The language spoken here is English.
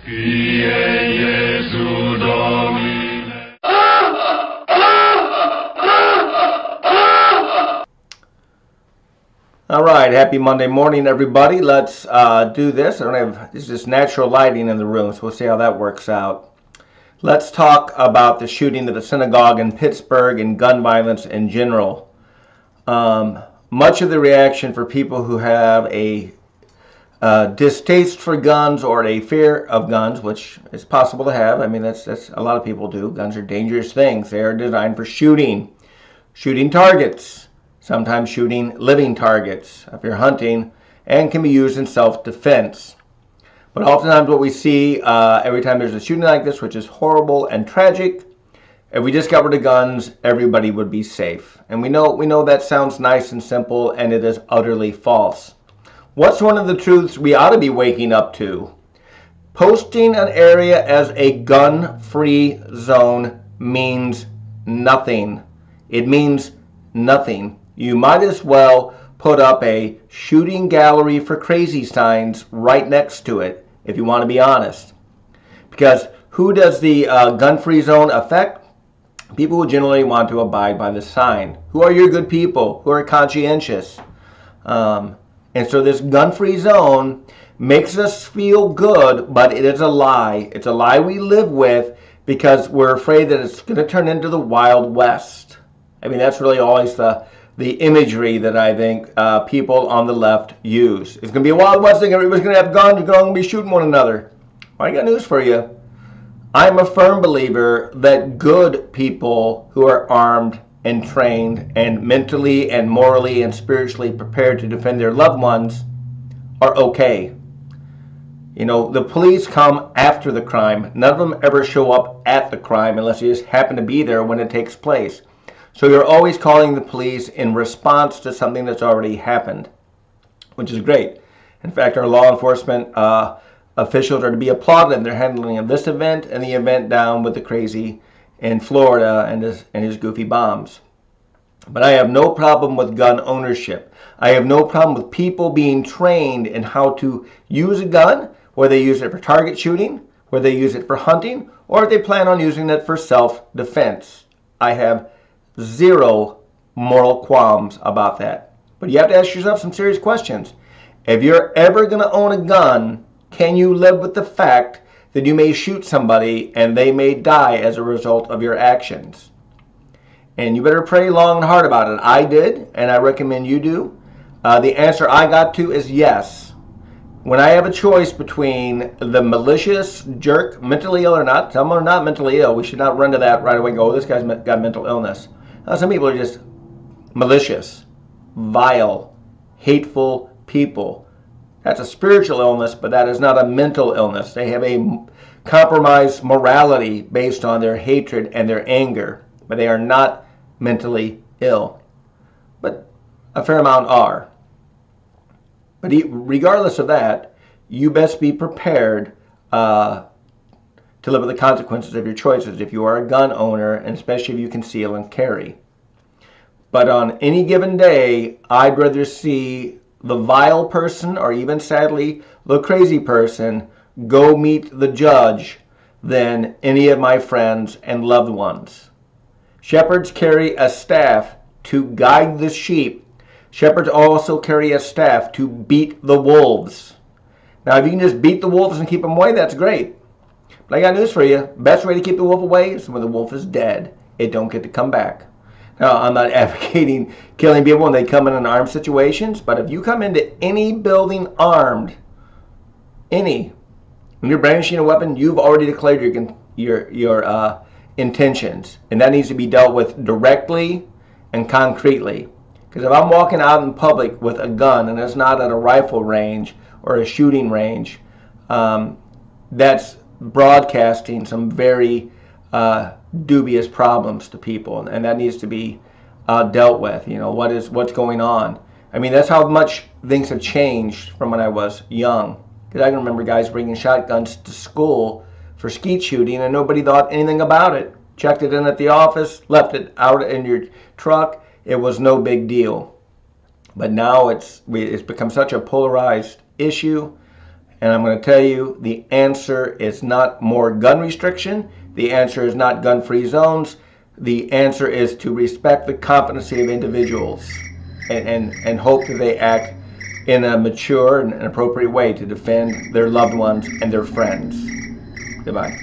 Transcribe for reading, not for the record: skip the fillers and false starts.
All right, happy Monday morning, everybody. Let's do this. This is just natural lighting in the room, so we'll see how that works out. Let's talk about the shooting at a synagogue in Pittsburgh and gun violence in general. Much of the reaction for people who have a distaste for guns or a fear of guns, which is possible to have. I mean, that's a lot of people do. Guns are dangerous things. They are designed for shooting targets, sometimes shooting living targets if you're hunting, and can be used in self-defense. But oftentimes what we see every time there's a shooting like this, which is horrible and tragic, if we just got rid of guns, everybody would be safe. And we know that sounds nice and simple, and it is utterly false. What's one of the truths we ought to be waking up to? Posting an area as a gun-free zone means nothing. It means nothing. You might as well put up a shooting gallery for crazy signs right next to it, if you want to be honest. Because who does the gun-free zone affect? People who generally want to abide by the sign. Who are your good people? Who are conscientious? And so this gun-free zone makes us feel good, but it is a lie. It's a lie we live with because we're afraid that it's going to turn into the Wild West. I mean, that's really always the imagery that I think people on the left use. It's going to be a Wild West thing. Everybody's going to have guns. You're all going to be shooting one another. Well, I got news for you. I'm a firm believer that good people who are armed and trained and mentally and morally and spiritually prepared to defend their loved ones are okay. You know, the police come after the crime. None of them ever show up at the crime unless you just happen to be there when it takes place. So you're always calling the police in response to something that's already happened, which is great. In fact, our law enforcement officials are to be applauded in their handling of this event and the event down with the crazy in Florida and his goofy bombs. But I have no problem with gun ownership. I have no problem with people being trained in how to use a gun, whether they use it for target shooting, whether they use it for hunting, or if they plan on using it for self-defense. I have zero moral qualms about that. But you have to ask yourself some serious questions. If you're ever going to own a gun, can you live with the fact that you may shoot somebody and they may die as a result of your actions? And you better pray long and hard about it. I did, and I recommend you do. The answer I got to is yes. When I have a choice between the malicious jerk, mentally ill or not, some are not mentally ill. We should not run to that right away and go, oh, this guy's got mental illness. Some people are just malicious, vile, hateful people. That's a spiritual illness, but that is not a mental illness. They have a compromised morality based on their hatred and their anger, but they are not mentally ill. But a fair amount are. But regardless of that, you best be prepared to live with the consequences of your choices if you are a gun owner, and especially if you conceal and carry. But on any given day, I'd rather see the vile person, or even sadly, the crazy person, go meet the judge than any of my friends and loved ones. Shepherds carry a staff to guide the sheep. Shepherds also carry a staff to beat the wolves. Now, if you can just beat the wolves and keep them away, that's great. But I got news for you. Best way to keep the wolf away is when the wolf is dead. It don't get to come back. Now, I'm not advocating killing people when they come in armed situations, but if you come into any building armed, when you're brandishing a weapon, you've already declared your intentions, and that needs to be dealt with directly and concretely. Because if I'm walking out in public with a gun and it's not at a rifle range or a shooting range, that's broadcasting some very dubious problems to people, and that needs to be dealt with. You know, what's going on. I mean, that's how much things have changed from when I was young. Because I can remember guys bringing shotguns to school for skeet shooting, and nobody thought anything about it. Checked it in at the office, left it out in your truck. It was no big deal. But now it's become such a polarized issue, And I'm going to tell you, the answer is not more gun restriction. The answer is not gun-free zones. The answer is to respect the competency of individuals and hope that they act in a mature and appropriate way to defend their loved ones and their friends. Goodbye.